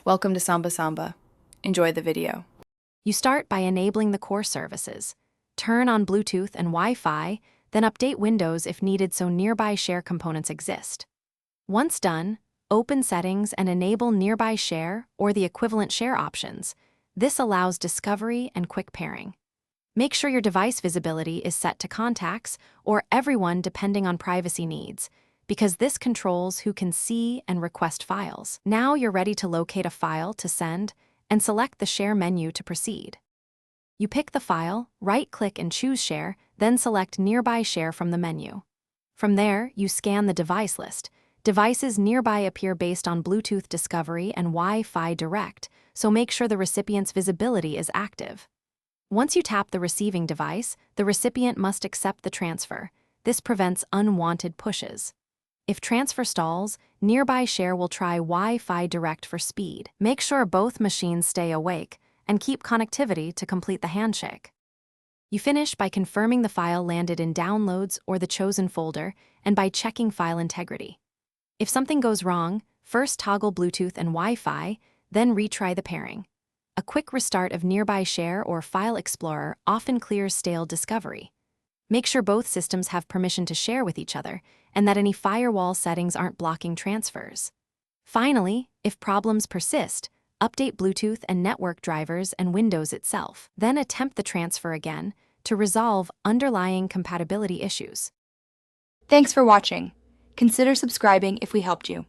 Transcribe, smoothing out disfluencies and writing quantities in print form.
Welcome to Samba Samba. Enjoy the video. You start by enabling the core services. Turn on Bluetooth and Wi-Fi, then update Windows if needed so nearby share components exist. Once done, open Settings and enable Nearby Share or the equivalent share options. This allows discovery and quick pairing. Make sure your device visibility is set to Contacts or Everyone depending on privacy needs, because this controls who can see and request files. Now you're ready to locate a file to send and select the Share menu to proceed. You pick the file, right-click and choose Share, then select Nearby Share from the menu. From there, you scan the device list. Devices nearby appear based on Bluetooth Discovery and Wi-Fi Direct, so make sure the recipient's visibility is active. Once you tap the receiving device, the recipient must accept the transfer. This prevents unwanted pushes. If transfer stalls, Nearby Share will try Wi-Fi Direct for speed. Make sure both machines stay awake and keep connectivity to complete the handshake. You finish by confirming the file landed in Downloads or the chosen folder and by checking file integrity. If something goes wrong, first toggle Bluetooth and Wi-Fi, then retry the pairing. A quick restart of Nearby Share or File Explorer often clears stale discovery. Make sure both systems have permission to share with each other and that any firewall settings aren't blocking transfers. Finally, if problems persist, update Bluetooth and network drivers and Windows itself. Then attempt the transfer again to resolve underlying compatibility issues. Thanks for watching. Consider subscribing if we helped you.